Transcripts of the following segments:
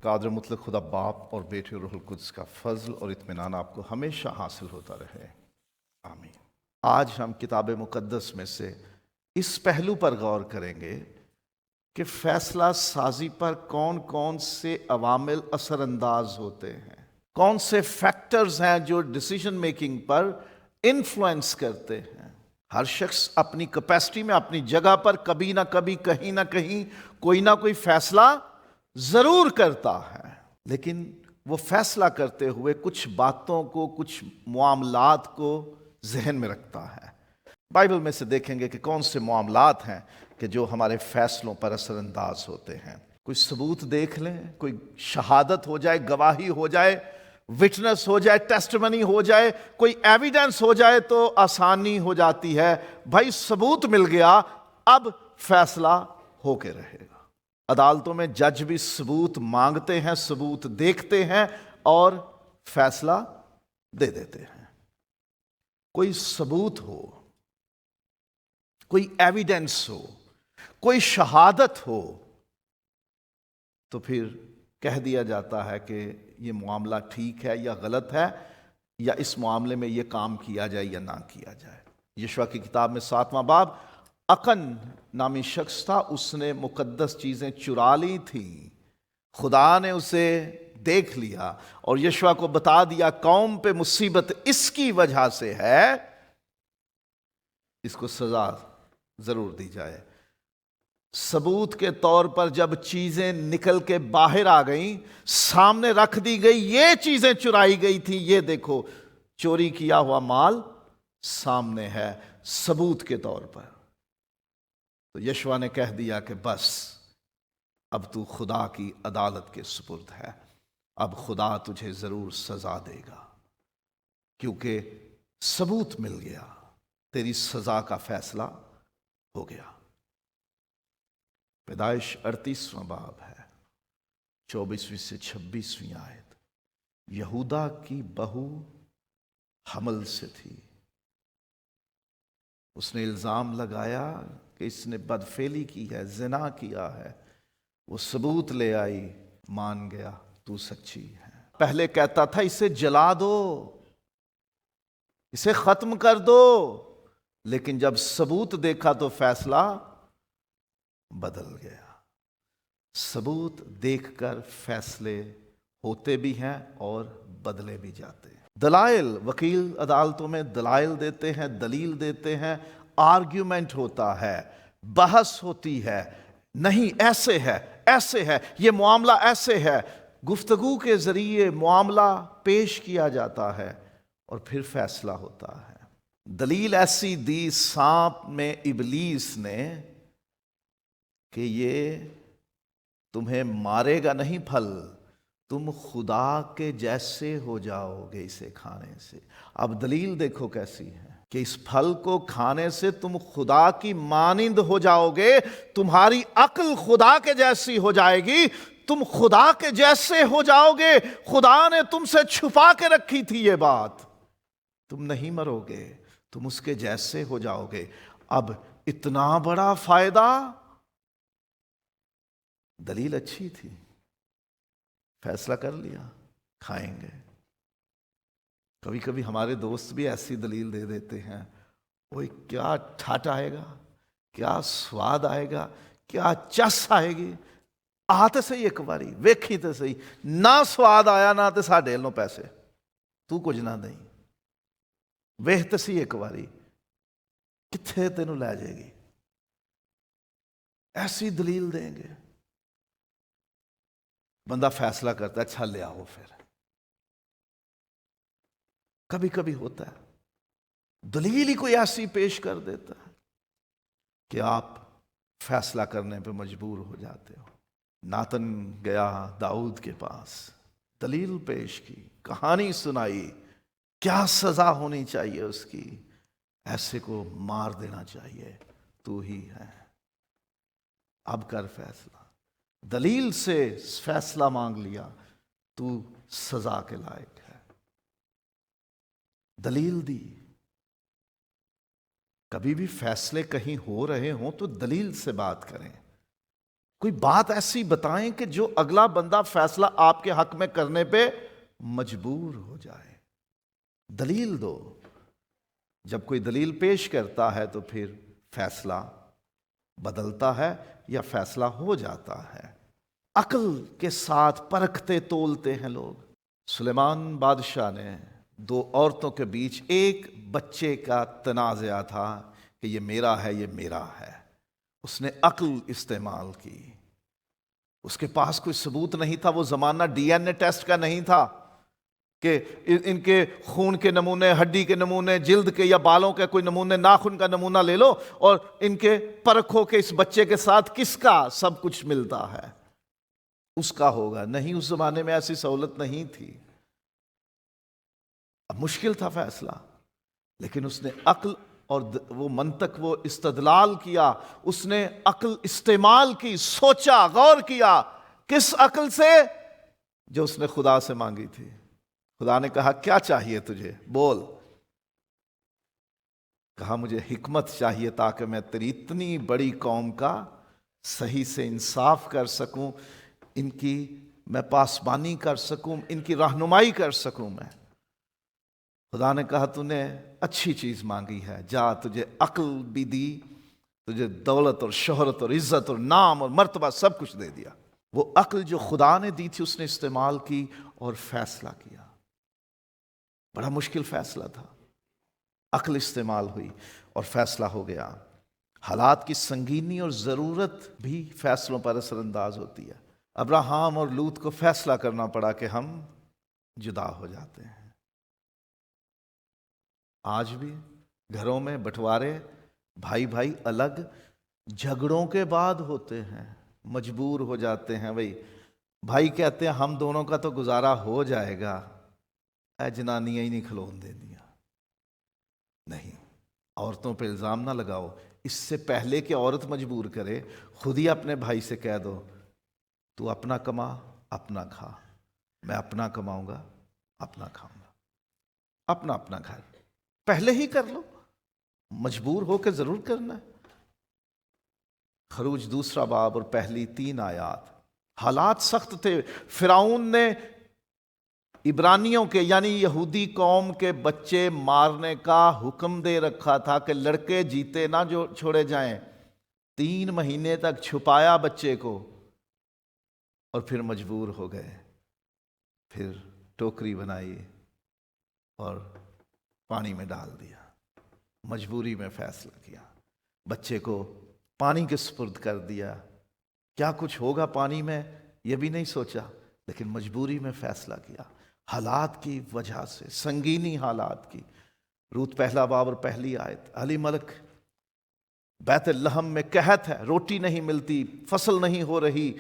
قادر مطلق خدا باپ اور بیٹے روح القدس کا فضل اور اطمینان آپ کو ہمیشہ حاصل ہوتا رہے، آمین۔ آج ہم کتاب مقدس میں سے اس پہلو پر غور کریں گے کہ فیصلہ سازی پر کون کون سے عوامل اثر انداز ہوتے ہیں، کون سے فیکٹرز ہیں جو ڈیسیژن میکنگ پر انفلوئنس کرتے ہیں۔ ہر شخص اپنی کیپیسٹی میں اپنی جگہ پر کبھی نہ کبھی کہیں نہ کہیں کوئی نہ کوئی فیصلہ ضرور کرتا ہے، لیکن وہ فیصلہ کرتے ہوئے کچھ باتوں کو، کچھ معاملات کو ذہن میں رکھتا ہے۔ بائبل میں سے دیکھیں گے کہ کون سے معاملات ہیں کہ جو ہمارے فیصلوں پر اثر انداز ہوتے ہیں۔ کوئی ثبوت دیکھ لیں، کوئی شہادت ہو جائے، گواہی ہو جائے، وٹنس ہو جائے، ٹیسٹمنی ہو جائے، کوئی ایویڈنس ہو جائے تو آسانی ہو جاتی ہے۔ بھائی ثبوت مل گیا، اب فیصلہ ہو کے رہے گا۔ عدالتوں میں جج بھی ثبوت مانگتے ہیں، ثبوت دیکھتے ہیں اور فیصلہ دے دیتے ہیں۔ کوئی ثبوت ہو، کوئی ایویڈنس ہو، کوئی شہادت ہو تو پھر کہہ دیا جاتا ہے کہ یہ معاملہ ٹھیک ہے یا غلط ہے، یا اس معاملے میں یہ کام کیا جائے یا نہ کیا جائے۔ یشوع کی کتاب میں 7واں باب، اکن نامی شخص تھا، اس نے مقدس چیزیں چرا لی تھیں۔ خدا نے اسے دیکھ لیا اور یشوع کو بتا دیا قوم پہ مصیبت اس کی وجہ سے ہے، اس کو سزا ضرور دی جائے۔ ثبوت کے طور پر جب چیزیں نکل کے باہر آ گئیں، سامنے رکھ دی گئی، یہ چیزیں چرائی گئی تھیں، یہ دیکھو چوری کیا ہوا مال سامنے ہے ثبوت کے طور پر، تو یشوع نے کہہ دیا کہ بس اب تو خدا کی عدالت کے سپرد ہے، اب خدا تجھے ضرور سزا دے گا، کیونکہ ثبوت مل گیا، تیری سزا کا فیصلہ ہو گیا۔ پیدائش 38واں باب ہے، 24ویں سے 26ویں آیت۔ یہودا کی بہو حمل سے تھی، اس نے الزام لگایا کہ اس نے بدفعلی کی ہے، زنا کیا ہے۔ وہ ثبوت لے آئی، مان گیا تو سچی ہے۔ پہلے کہتا تھا اسے جلا دو، اسے ختم کر دو، لیکن جب ثبوت دیکھا تو فیصلہ بدل گیا۔ ثبوت دیکھ کر فیصلے ہوتے بھی ہیں اور بدلے بھی جاتے ہیں۔ دلائل، وکیل عدالتوں میں دلائل دیتے ہیں، دلیل دیتے ہیں، آرگیومنٹ ہوتا ہے، بحث ہوتی ہے، نہیں ایسے ہے، ایسے ہے، یہ معاملہ ایسے ہے۔ گفتگو کے ذریعے معاملہ پیش کیا جاتا ہے اور پھر فیصلہ ہوتا ہے۔ دلیل ایسی دی سانپ میں ابلیس نے کہ یہ تمہیں مارے گا نہیں پھل، تم خدا کے جیسے ہو جاؤ گے اسے کھانے سے۔ اب دلیل دیکھو کیسی ہے کہ اس پھل کو کھانے سے تم خدا کی مانند ہو جاؤ گے، تمہاری عقل خدا کے جیسی ہو جائے گی، تم خدا کے جیسے ہو جاؤ گے۔ خدا نے تم سے چھپا کے رکھی تھی یہ بات، تم نہیں مرو گے، تم اس کے جیسے ہو جاؤ گے۔ اب اتنا بڑا فائدہ، دلیل اچھی تھی، فیصلہ کر لیا کھائیں گے۔ کبھی کبھی ہمارے دوست بھی ایسی دلیل دے دیتے ہیں، اوہ کیا ٹھاٹ آئے گا، کیا سواد آئے گا، کیا چس آئے گی، آ تے صحیح ایک باری، ویکھی تے صحیح، نہ سواد آیا نہ تے ساڈے لوں پیسے، تو کچھ نہ دیں، ویکھ تے صحیح ایک باری، کتھے تینوں لے جائے گی۔ ایسی دلیل دیں گے، بندہ فیصلہ کرتا ہے اچھا لے آؤ۔ پھر کبھی کبھی ہوتا ہے دلیل ہی کوئی ایسی پیش کر دیتا ہے کہ آپ فیصلہ کرنے پہ مجبور ہو جاتے ہو۔ ناتن گیا داؤد کے پاس، دلیل پیش کی، کہانی سنائی، کیا سزا ہونی چاہیے اس کی، ایسے کو مار دینا چاہیے، تو ہی ہے، اب کر فیصلہ۔ دلیل سے فیصلہ مانگ لیا، تو سزا کے لائق ہے، دلیل دی۔ کبھی بھی فیصلے کہیں ہو رہے ہوں تو دلیل سے بات کریں، کوئی بات ایسی بتائیں کہ جو اگلا بندہ فیصلہ آپ کے حق میں کرنے پہ مجبور ہو جائے. دلیل دو. جب کوئی دلیل پیش کرتا ہے تو پھر فیصلہ بدلتا ہے یا فیصلہ ہو جاتا ہے. عقل کے ساتھ پرکھتے تولتے ہیں لوگ. سلیمان بادشاہ نے دو عورتوں کے بیچ ایک بچے کا تنازعہ تھا کہ یہ میرا ہے یہ میرا ہے. اس نے عقل استعمال کی. اس کے پاس کوئی ثبوت نہیں تھا. وہ زمانہ ڈی این اے ٹیسٹ کا نہیں تھا کہ ان کے خون کے نمونے، ہڈی کے نمونے، جلد کے یا بالوں کے کوئی نمونے، ناخن کا نمونہ لے لو اور ان کے پرکھو کہ اس بچے کے ساتھ کس کا سب کچھ ملتا ہے، اس کا ہوگا. نہیں، اس زمانے میں ایسی سہولت نہیں تھی. اب مشکل تھا فیصلہ، لیکن اس نے عقل اور وہ منطق، وہ استدلال کیا. اس نے عقل استعمال کی، سوچا، غور کیا. کس عقل سے؟ جو اس نے خدا سے مانگی تھی. خدا نے کہا کیا چاہیے تجھے؟ بول. کہا مجھے حکمت چاہیے تاکہ میں تیری اتنی بڑی قوم کا صحیح سے انصاف کر سکوں، ان کی میں پاسبانی کر سکوں، ان کی رہنمائی کر سکوں. میں خدا نے کہا تو نے اچھی چیز مانگی ہے، جا تجھے عقل بھی دی، تجھے دولت اور شہرت اور عزت اور نام اور مرتبہ سب کچھ دے دیا. وہ عقل جو خدا نے دی تھی اس نے استعمال کی اور فیصلہ کیا. بڑا مشکل فیصلہ تھا. عقل استعمال ہوئی اور فیصلہ ہو گیا. حالات کی سنگینی اور ضرورت بھی فیصلوں پر اثر انداز ہوتی ہے. ابراہیم اور لوط کو فیصلہ کرنا پڑا کہ ہم جدا ہو جاتے ہیں. آج بھی گھروں میں بٹوارے، بھائی بھائی الگ جھگڑوں کے بعد ہوتے ہیں، مجبور ہو جاتے ہیں. بھائی کہتے ہیں ہم دونوں کا تو گزارا ہو جائے گا، اے جنانیاں ہی نہیں کھلون دے دیا. نہیں، عورتوں پہ الزام نہ لگاؤ. اس سے پہلے کہ عورت مجبور کرے، خود ہی اپنے بھائی سے کہہ دو تو اپنا کما اپنا کھا، میں اپنا کماؤں گا اپنا کھاؤں گا. اپنا اپنا گھر پہلے ہی کر لو. مجبور ہو کے ضرور کرنا ہے. خروج 2 باب اور پہلی 3 آیات. حالات سخت تھے. فرعون نے عبرانیوں کے یعنی یہودی قوم کے بچے مارنے کا حکم دے رکھا تھا کہ لڑکے جیتے نہ جو چھوڑے جائیں. 3 مہینے تک چھپایا بچے کو اور پھر مجبور ہو گئے. پھر ٹوکری بنائی اور پانی میں ڈال دیا. مجبوری میں فیصلہ کیا. بچے کو پانی کے سپرد کر دیا. کیا کچھ ہوگا پانی میں یہ بھی نہیں سوچا، لیکن مجبوری میں فیصلہ کیا. حالات کی وجہ سے، سنگینی حالات کی. روت 1 باب اور پہلی آیت. علی ملک بیت لحم میں قحط ہے، روٹی نہیں ملتی، فصل نہیں ہو رہی.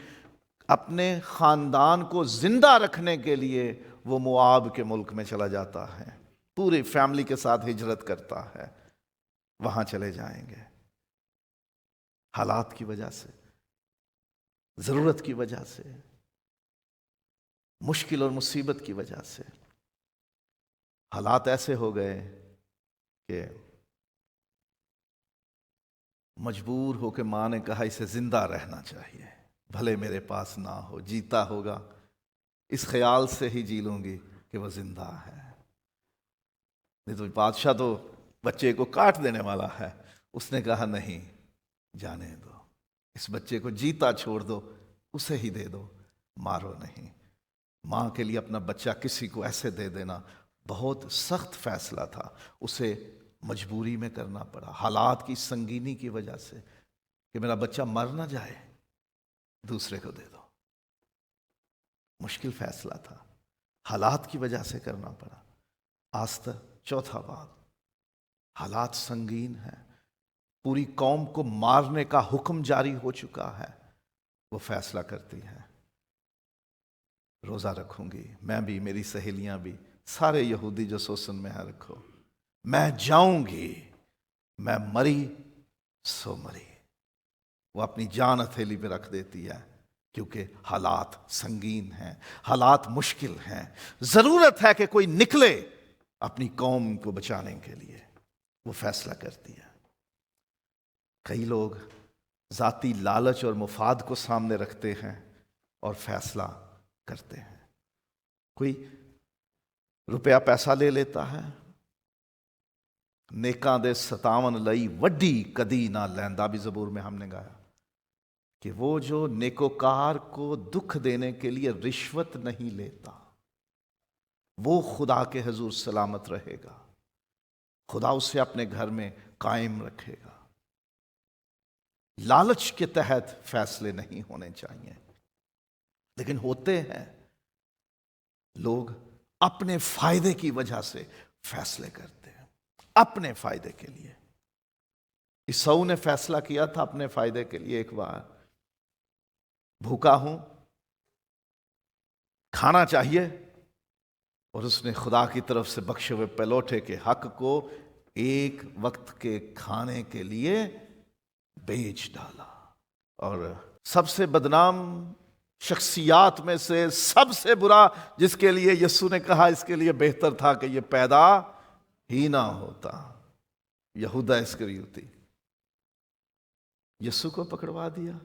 اپنے خاندان کو زندہ رکھنے کے لیے وہ موآب کے ملک میں چلا جاتا ہے. پوری فیملی کے ساتھ ہجرت کرتا ہے. وہاں چلے جائیں گے. حالات کی وجہ سے، ضرورت کی وجہ سے، مشکل اور مصیبت کی وجہ سے. حالات ایسے ہو گئے کہ مجبور ہو کے ماں نے کہا اسے زندہ رہنا چاہیے، بھلے میرے پاس نہ ہو، جیتا ہوگا اس خیال سے ہی جی لوں گی کہ وہ زندہ ہے. نہیں تو بادشاہ تو بچے کو کاٹ دینے والا ہے. اس نے کہا نہیں، جانے دو، اس بچے کو جیتا چھوڑ دو، اسے ہی دے دو، مارو نہیں. ماں کے لیے اپنا بچہ کسی کو ایسے دے دینا بہت سخت فیصلہ تھا. اسے مجبوری میں کرنا پڑا، حالات کی سنگینی کی وجہ سے، کہ میرا بچہ مر نہ جائے، دوسرے کو دے دو. مشکل فیصلہ تھا، حالات کی وجہ سے کرنا پڑا. آستر 4 باب. حالات سنگین ہیں. پوری قوم کو مارنے کا حکم جاری ہو چکا ہے. وہ فیصلہ کرتی ہے روزہ رکھوں گی، میں بھی، میری سہیلیاں بھی، سارے یہودی جو سوسن میں ہے رکھو. میں جاؤں گی، میں مری سو مری. وہ اپنی جان ہتھیلی پہ رکھ دیتی ہے کیونکہ حالات سنگین ہیں، حالات مشکل ہیں. ضرورت ہے کہ کوئی نکلے اپنی قوم کو بچانے کے لیے. وہ فیصلہ کرتی ہے. کئی لوگ ذاتی لالچ اور مفاد کو سامنے رکھتے ہیں اور فیصلہ کرتے ہیں۔ کوئی روپیہ پیسہ لے لیتا ہے، نیکاں دے 57 لئی وڈی کدی نہ لیندا، بھی زبور میں ہم نے گایا کہ وہ جو نیکوکار کو دکھ دینے کے لیے رشوت نہیں لیتا وہ خدا کے حضور سلامت رہے گا، خدا اسے اپنے گھر میں قائم رکھے گا۔ لالچ کے تحت فیصلے نہیں ہونے چاہیے، لیکن ہوتے ہیں۔ لوگ اپنے فائدے کی وجہ سے فیصلے کرتے ہیں، اپنے فائدے کے لیے۔ عیسو نے فیصلہ کیا تھا اپنے فائدے کے لیے۔ ایک بار بھوکا ہوں، کھانا چاہیے، اور اس نے خدا کی طرف سے بخشے ہوئے پلوٹے کے حق کو ایک وقت کے کھانے کے لیے بیچ ڈالا۔ اور سب سے بدنام شخصیات میں سے سب سے برا جس کے لیے یسوع نے کہا اس کے لیے بہتر تھا کہ یہ پیدا ہی نہ ہوتا، یہودا اسکریوتی، یسوع کو پکڑوا دیا۔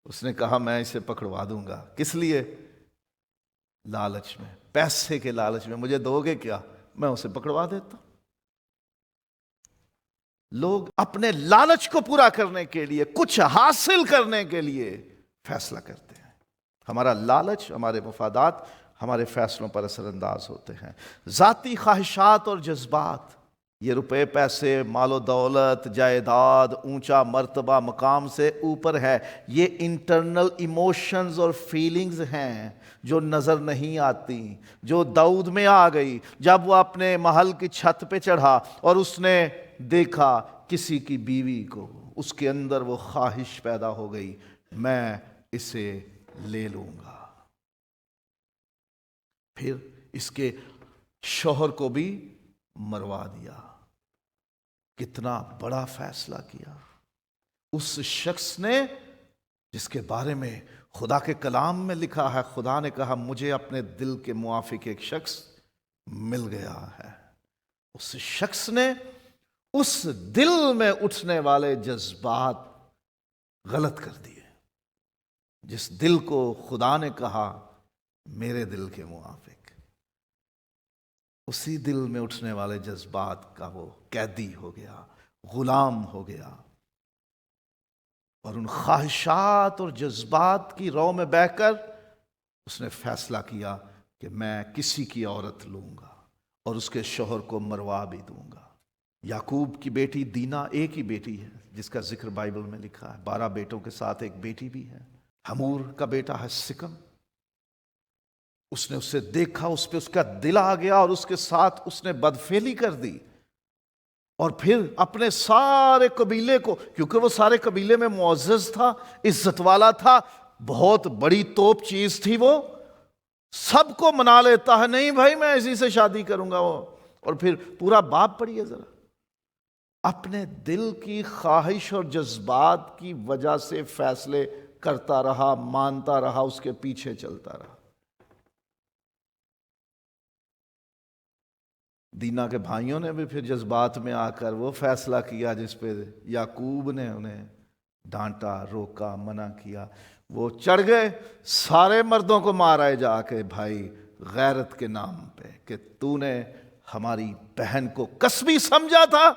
اس نے کہا میں اسے پکڑوا دوں گا۔ کس لیے؟ لالچ میں، پیسے کے لالچ میں۔ مجھے دو گے کیا؟ میں اسے پکڑوا دیتا ہوں۔ لوگ اپنے لالچ کو پورا کرنے کے لیے، کچھ حاصل کرنے کے لیے فیصلہ کرتے ہیں۔ ہمارا لالچ، ہمارے مفادات ہمارے فیصلوں پر اثر انداز ہوتے ہیں۔ ذاتی خواہشات اور جذبات، یہ روپے پیسے، مال و دولت، جائیداد، اونچا مرتبہ، مقام سے اوپر ہے، یہ انٹرنل ایموشنز اور فیلنگز ہیں جو نظر نہیں آتی، جو داؤد میں آ گئی جب وہ اپنے محل کی چھت پہ چڑھا اور اس نے دیکھا کسی کی بیوی کو، اس کے اندر وہ خواہش پیدا ہو گئی، میں اسے لے لوں گا۔ پھر اس کے شوہر کو بھی مروا دیا۔ کتنا بڑا فیصلہ کیا اس شخص نے جس کے بارے میں خدا کے کلام میں لکھا ہے، خدا نے کہا مجھے اپنے دل کے موافق ایک شخص مل گیا ہے۔ اس شخص نے اس دل میں اٹھنے والے جذبات غلط کر دیے، جس دل کو خدا نے کہا میرے دل کے موافق، اسی دل میں اٹھنے والے جذبات کا وہ قیدی ہو گیا، غلام ہو گیا، اور ان خواہشات اور جذبات کی رو میں بہہ کر اس نے فیصلہ کیا کہ میں کسی کی عورت لوں گا اور اس کے شوہر کو مروا بھی دوں گا۔ یعقوب کی بیٹی دینا ایک ہی بیٹی ہے جس کا ذکر بائبل میں لکھا ہے، 12 بیٹوں کے ساتھ ایک بیٹی بھی ہے۔ حمور کا بیٹا ہے سکم، اس نے اسے دیکھا، اس پہ اس کا دل آ گیا اور اس کے ساتھ اس نے بدفعلی کر دی، اور پھر اپنے سارے قبیلے کو، کیونکہ وہ سارے قبیلے میں معزز تھا، عزت والا تھا، بہت بڑی توپ چیز تھی، وہ سب کو منا لیتا ہے، نہیں بھائی میں اسی سے شادی کروں گا وہ، اور پھر پورا باب پڑھیے ذرا، اپنے دل کی خواہش اور جذبات کی وجہ سے فیصلے کرتا رہا، مانتا رہا، اس کے پیچھے چلتا رہا۔ دینا کے بھائیوں نے بھی پھر جذبات میں آ کر وہ فیصلہ کیا جس پہ یعقوب نے انہیں ڈانٹا، روکا، منع کیا۔ وہ چڑھ گئے، سارے مردوں کو مارائے جا کے، بھائی غیرت کے نام پہ، کہ تو نے ہماری بہن کو کسبی سمجھا تھا،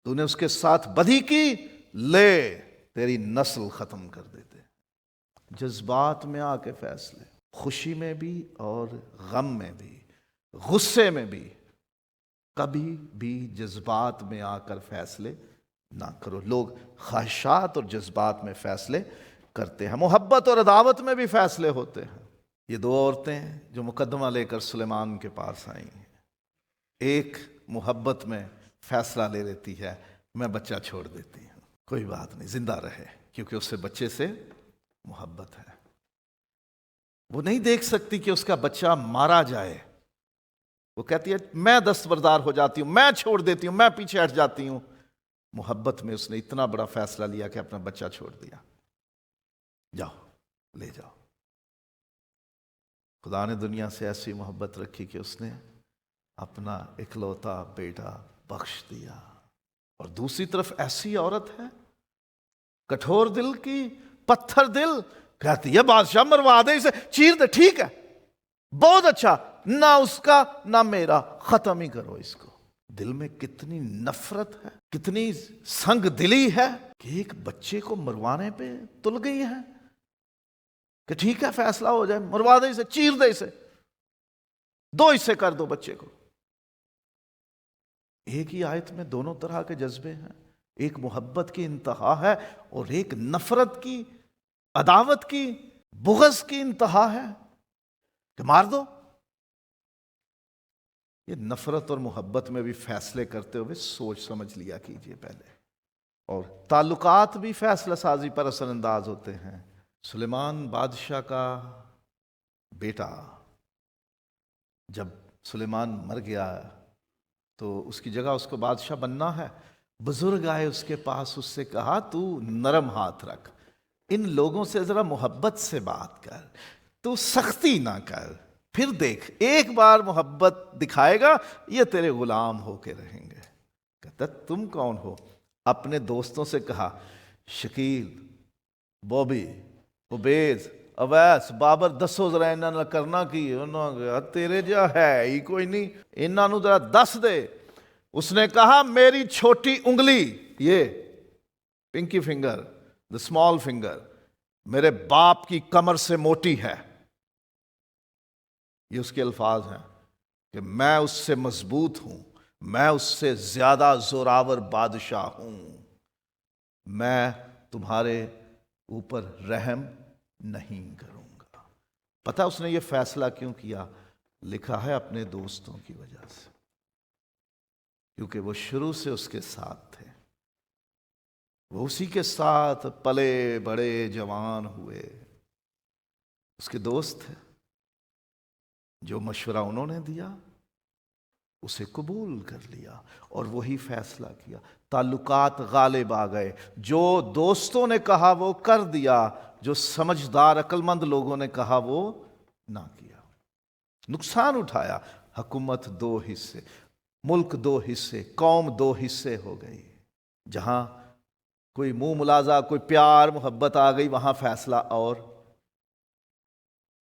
تو نے اس کے ساتھ بدی کی، لے تیری نسل ختم کر دیتے۔ جذبات میں آ کے فیصلے، خوشی میں بھی اور غم میں بھی، غصے میں بھی، کبھی بھی جذبات میں آ کر فیصلے نہ کرو۔ لوگ خواہشات اور جذبات میں فیصلے کرتے ہیں۔ محبت اور عداوت میں بھی فیصلے ہوتے ہیں۔ یہ دو عورتیں ہیں جو مقدمہ لے کر سلیمان کے پاس آئی ہیں۔ ایک محبت میں فیصلہ لے لیتی ہے، میں بچہ چھوڑ دیتی ہوں، کوئی بات نہیں، زندہ رہے، کیونکہ اس سے بچے سے محبت ہے۔ وہ نہیں دیکھ سکتی کہ اس کا بچہ مارا جائے، وہ کہتی ہے میں دستبردار ہو جاتی ہوں، میں چھوڑ دیتی ہوں، میں پیچھے ہٹ جاتی ہوں۔ محبت میں اس نے اتنا بڑا فیصلہ لیا کہ اپنا بچہ چھوڑ دیا، جاؤ لے جاؤ۔ خدا نے دنیا سے ایسی محبت رکھی کہ اس نے اپنا اکلوتا بیٹا بخش دیا۔ اور دوسری طرف ایسی عورت ہے کٹھور دل کی پتھر دل کہتی ہے بادشاہ مروا دے اسے، چیر دے، ٹھیک ہے بہت اچھا، نہ اس کا نہ میرا، ختم ہی کرو اس کو۔ دل میں کتنی نفرت ہے، کتنی سنگ دلی ہے کہ ایک بچے کو مروانے پہ تل گئی ہے کہ ٹھیک ہے فیصلہ ہو جائے، مروا دے اسے، چیر دے اسے، دو حصے کر دو بچے کو۔ ایک ہی آیت میں دونوں طرح کے جذبے ہیں، ایک محبت کی انتہا ہے اور ایک نفرت کی، عداوت کی، بغض کی انتہا ہے کہ مار دو۔ یہ نفرت اور محبت میں بھی فیصلے کرتے ہوئے سوچ سمجھ لیا کیجئے پہلے۔ اور تعلقات بھی فیصلہ سازی پر اثر انداز ہوتے ہیں۔ سلیمان بادشاہ کا بیٹا جب سلیمان مر گیا تو اس کی جگہ اس کو بادشاہ بننا ہے، بزرگ آئے اس کے پاس، اس سے کہا تو نرم ہاتھ رکھ، ان لوگوں سے ذرا محبت سے بات کر، تو سختی نہ کر، پھر دیکھ ایک بار محبت دکھائے گا یہ تیرے غلام ہو کے رہیں گے۔ کہتا تم کون ہو؟ اپنے دوستوں سے کہا شکیل، بوبی، عبید، اویس، بابر، دسو ذرا انہاں نے کرنا کی، انہاں کہا تیرے جا ہے ہی کوئی نہیں، انہاں نو ذرا دس دے۔ اس نے کہا میری چھوٹی انگلی، یہ Pinky finger, the small finger, میرے باپ کی کمر سے موٹی ہے۔ یہ اس کے الفاظ ہیں کہ میں اس سے مضبوط ہوں، میں اس سے زیادہ زوراور بادشاہ ہوں، میں تمہارے اوپر رحم نہیں کروں گا۔ پتہ اس نے یہ فیصلہ کیوں کیا؟ لکھا ہے اپنے دوستوں کی وجہ سے، کیونکہ وہ شروع سے اس کے ساتھ تھے، وہ اسی کے ساتھ پلے بڑے جوان ہوئے، اس کے دوست تھے۔ جو مشورہ انہوں نے دیا اسے قبول کر لیا اور وہی فیصلہ کیا۔ تعلقات غالب آ گئے، جو دوستوں نے کہا وہ کر دیا، جو سمجھدار عقل مند لوگوں نے کہا وہ نہ کیا۔ نقصان اٹھایا، حکومت دو حصے، ملک دو حصے، قوم دو حصے ہو گئی۔ جہاں کوئی منہ ملازہ، کوئی پیار محبت آ گئی وہاں فیصلہ، اور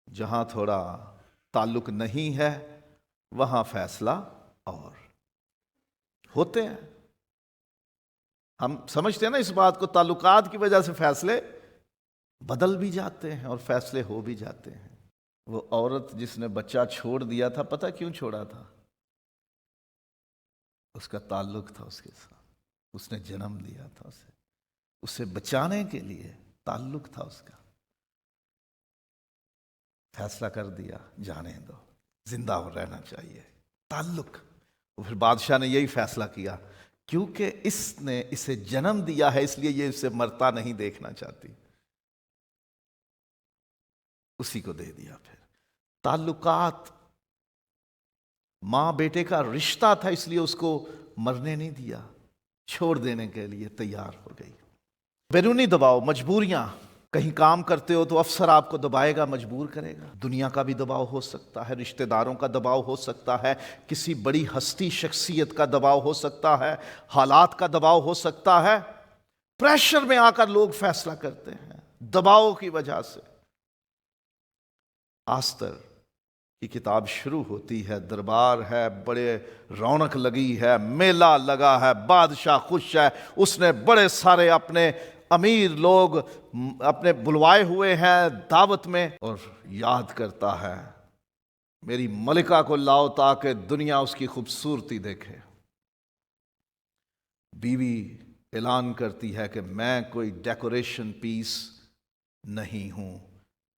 جہاں تھوڑا تعلق نہیں ہے وہاں فیصلہ اور ہوتے ہیں۔ ہم سمجھتے ہیں نا اس بات کو، تعلقات کی وجہ سے فیصلے بدل بھی جاتے ہیں اور فیصلے ہو بھی جاتے ہیں۔ وہ عورت جس نے بچہ چھوڑ دیا تھا، پتہ کیوں چھوڑا تھا؟ اس کا تعلق تھا اس کے ساتھ، اس نے جنم دیا تھا اسے بچانے کے لیے تعلق تھا اس کا۔ فیصلہ کر دیا جانے دو، زندہ رہنا چاہیے، تعلق۔ پھر بادشاہ نے یہی فیصلہ کیا، کیونکہ اس نے اسے جنم دیا ہے اس لیے یہ اسے مرتا نہیں دیکھنا چاہتی، اسی کو دے دیا۔ پھر تعلقات، ماں بیٹے کا رشتہ تھا اس لیے اس کو مرنے نہیں دیا، چھوڑ دینے کے لیے تیار ہو گئی۔ بیرونی دباؤ، مجبوریاں، کہیں کام کرتے ہو تو افسر آپ کو دبائے گا، مجبور کرے گا، دنیا کا بھی دباؤ ہو سکتا ہے، رشتہ داروں کا دباؤ ہو سکتا ہے، کسی بڑی ہستی شخصیت کا دباؤ ہو سکتا ہے، حالات کا دباؤ ہو سکتا ہے۔ پریشر میں آ کر لوگ فیصلہ کرتے ہیں دباؤ کی وجہ سے۔ آستر کی کتاب شروع ہوتی ہے، دربار ہے، بڑے رونق لگی ہے، میلہ لگا ہے، بادشاہ خوش ہے، اس نے بڑے سارے اپنے امیر لوگ اپنے بلوائے ہوئے ہیں دعوت میں، اور یاد کرتا ہے میری ملکہ کو لاؤ تاکہ دنیا اس کی خوبصورتی دیکھے۔ بیوی اعلان کرتی ہے کہ میں کوئی ڈیکوریشن پیس نہیں ہوں،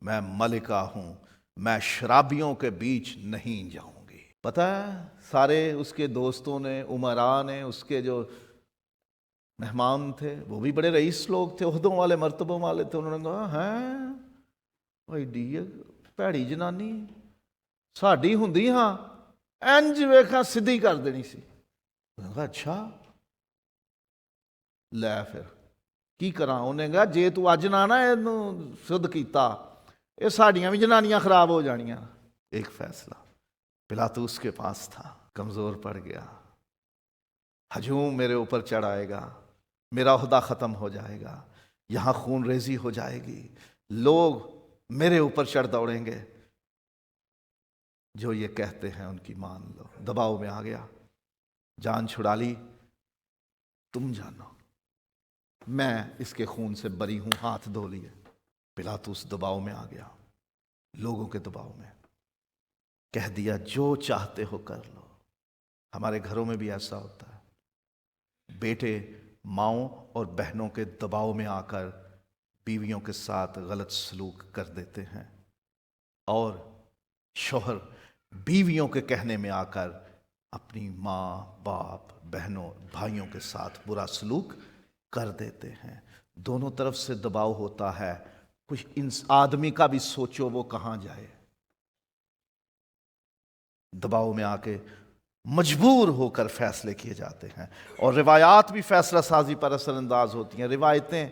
میں ملکہ ہوں، میں شرابیوں کے بیچ نہیں جاؤں گی۔ پتہ ہے سارے اس کے دوستوں نے، امراء نے، اس کے جو مہمان تھے وہ بھی بڑے رئیس لوگ تھے، عہدوں والے، مرتبوں والے تھے، انہوں نے کہا ہیں ایڈی پیڑی جنانی ساڈی ہوندی ہاں انج ویکھاں سدھی کر دینی سی۔ انہوں نے کہا اچھا لے پھر کی کراں؟ انہیں کہا جے تو اج نہ اینوں سدھ کیتا یہ ساڈیاں بھی جنانیاں خراب ہو جانیاں۔ ایک فیصلہ پلاطوس کے پاس تھا، کمزور پڑ گیا، ہجوم میرے اوپر چڑھ آئے گا، میرا عہدہ ختم ہو جائے گا، یہاں خون ریزی ہو جائے گی، لوگ میرے اوپر چڑھ دوڑیں گے، جو یہ کہتے ہیں ان کی مان لو۔ دباؤ میں آ گیا، جان چھڑا لی، تم جانو میں اس کے خون سے بری ہوں، ہاتھ دھو لیے۔ پلاطس دباؤ میں آ گیا، لوگوں کے دباؤ میں کہہ دیا جو چاہتے ہو کر لو۔ ہمارے گھروں میں بھی ایسا ہوتا ہے، بیٹے ماؤں اور بہنوں کے دباؤ میں آ کر بیویوں کے ساتھ غلط سلوک کر دیتے ہیں، اور شوہر بیویوں کے کہنے میں آ کر اپنی ماں باپ بہنوں بھائیوں کے ساتھ برا سلوک کر دیتے ہیں۔ دونوں طرف سے دباؤ ہوتا ہے، کچھ اس آدمی کا بھی سوچو وہ کہاں جائے۔ دباؤ میں آ کے مجبور ہو کر فیصلے کیے جاتے ہیں، اور روایات بھی فیصلہ سازی پر اثر انداز ہوتی ہیں۔ روایتیں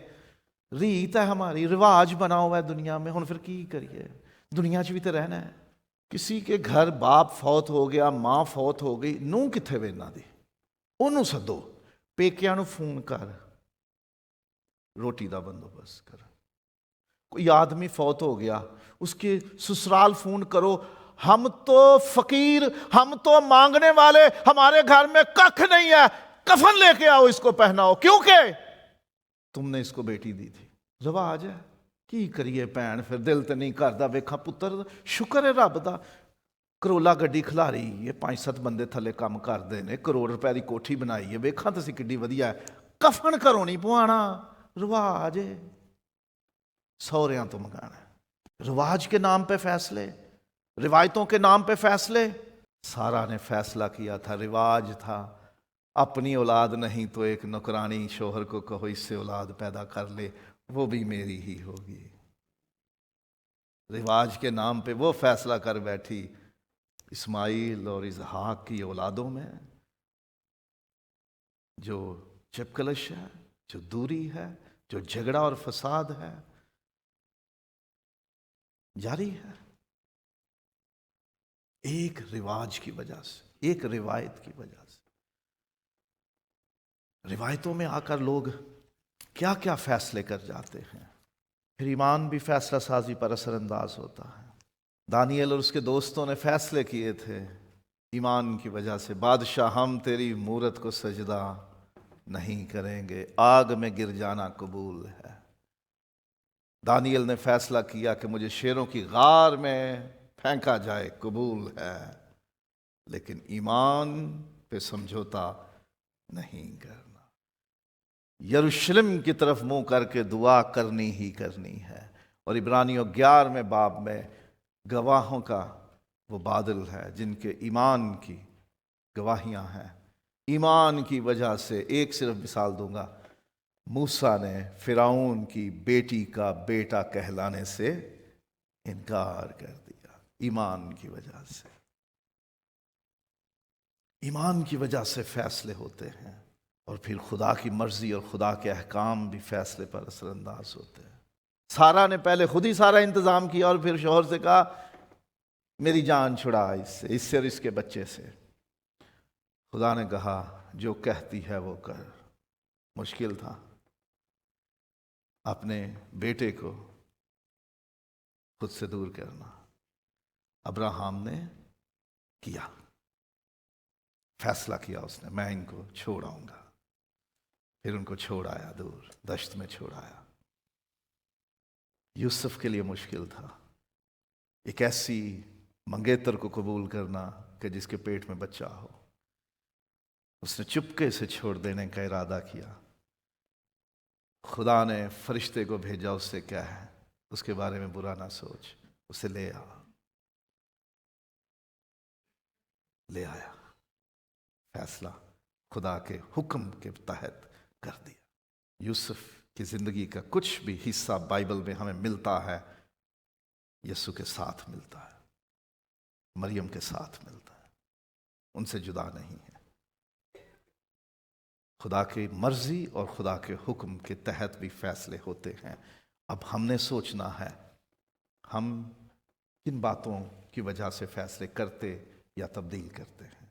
ریت ہے ہماری، رواج بنا ہوا ہے دنیا میں، ہن پھر کی کریے، دنیا چ بھی تو رہنا ہے۔ کسی کے گھر باپ فوت ہو گیا، ماں فوت ہو گئی، نوں کتھے وے انہاں دی؟ انہوں سدو، پیکیاں نو فون کر، روٹی دا بندوبست کر۔ کوئی آدمی فوت ہو گیا، اس کے سسرال فون کرو، ہم تو فقیر، ہم تو مانگنے والے، ہمارے گھر میں ککھ نہیں ہے، کفن لے کے آؤ، اس کو پہناؤ، کیونکہ تم نے اس کو بیٹی دی تھی۔ رواج ہے، کی کریے بھین، پھر دل تے نہیں کردا۔ ویکھا پتر، شکر ہے رب دا، کرولا گڈی کھلاری، یہ 5-7 بندے تھلے کام کردے نے، کروڑ روپے دی کوٹھی بنائی ہے، ویکھاں تسی کڈی ودیا ہے، کفن کرو نہیں پوانا، رواج ہے، سوریاں تو منگانا ہے۔ رواج کے نام پہ فیصلے، روایتوں کے نام پہ فیصلے۔ سارا نے فیصلہ کیا تھا، رواج تھا، اپنی اولاد نہیں تو ایک نوکرانی شوہر کو کہو اس سے اولاد پیدا کر لے، وہ بھی میری ہی ہوگی۔ رواج کے نام پہ وہ فیصلہ کر بیٹھی، اسماعیل اور اسحاق کی اولادوں میں جو چپکلش ہے، جو دوری ہے، جو جھگڑا اور فساد ہے، جاری ہے، ایک رواج کی وجہ سے، ایک روایت کی وجہ سے۔ روایتوں میں آ کر لوگ کیا کیا فیصلے کر جاتے ہیں، پھر ایمان بھی فیصلہ سازی پر اثر انداز ہوتا ہے۔ دانیال اور اس کے دوستوں نے فیصلے کیے تھے ایمان کی وجہ سے، بادشاہ ہم تیری مورت کو سجدہ نہیں کریں گے، آگ میں گر جانا قبول ہے۔ دانیال نے فیصلہ کیا کہ مجھے شیروں کی غار میں پھینکا جائے، قبول ہے، لیکن ایمان پہ سمجھوتا نہیں کرنا۔ یروشلم کی طرف منہ کر کے دعا کرنی ہی کرنی ہے۔ اور عبرانیوں 11 باب میں گواہوں کا وہ بادل ہے جن کے ایمان کی گواہیاں ہیں۔ ایمان کی وجہ سے، ایک صرف مثال دوں گا، موسیٰ نے فرعون کی بیٹی کا بیٹا کہلانے سے انکار کر دیا، ایمان کی وجہ سے۔ ایمان کی وجہ سے فیصلے ہوتے ہیں، اور پھر خدا کی مرضی اور خدا کے احکام بھی فیصلے پر اثر انداز ہوتے ہیں۔ سارا نے پہلے خود ہی سارا انتظام کیا، اور پھر شوہر سے کہا میری جان چھڑا اس سے اور اس کے بچے سے۔ خدا نے کہا جو کہتی ہے وہ کر۔ مشکل تھا اپنے بیٹے کو خود سے دور کرنا، ابراہیم نے کیا، فیصلہ کیا اس نے، میں ان کو چھوڑ آؤں گا۔ پھر ان کو چھوڑ آیا، دور دشت میں چھوڑ آیا۔ یوسف کے لیے مشکل تھا ایک ایسی منگیتر کو قبول کرنا کہ جس کے پیٹ میں بچہ ہو۔ اس نے چپکے سے چھوڑ دینے کا ارادہ کیا۔ خدا نے فرشتے کو بھیجا، اس سے کیا ہے، اس کے بارے میں برا نہ سوچ، اسے لے آ۔ لے آیا، فیصلہ خدا کے حکم کے تحت کر دیا۔ یوسف کی زندگی کا کچھ بھی حصہ بائبل میں ہمیں ملتا ہے، یسوع کے ساتھ ملتا ہے، مریم کے ساتھ ملتا ہے، ان سے جدا نہیں ہے۔ خدا کی مرضی اور خدا کے حکم کے تحت بھی فیصلے ہوتے ہیں۔ اب ہم نے سوچنا ہے ہم کن باتوں کی وجہ سے فیصلے کرتے یا تبدیل کرتے ہیں،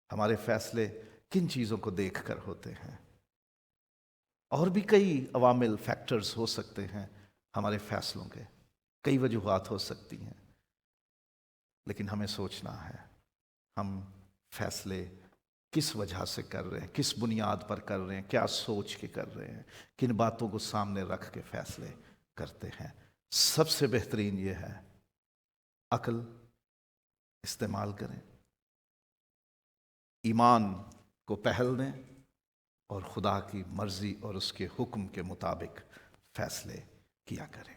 ہمارے فیصلے کن چیزوں کو دیکھ کر ہوتے ہیں۔ اور بھی کئی عوامل فیکٹرز ہو سکتے ہیں ہمارے فیصلوں کے، کئی وجوہات ہو سکتی ہیں، لیکن ہمیں سوچنا ہے ہم فیصلے کس وجہ سے کر رہے ہیں، کس بنیاد پر کر رہے ہیں، کیا سوچ کے کر رہے ہیں، کن باتوں کو سامنے رکھ کے فیصلے کرتے ہیں۔ سب سے بہترین یہ ہے عقل استعمال کریں، ایمان کو پہل دیں اور خدا کی مرضی اور اس کے حکم کے مطابق فیصلے کیا کریں۔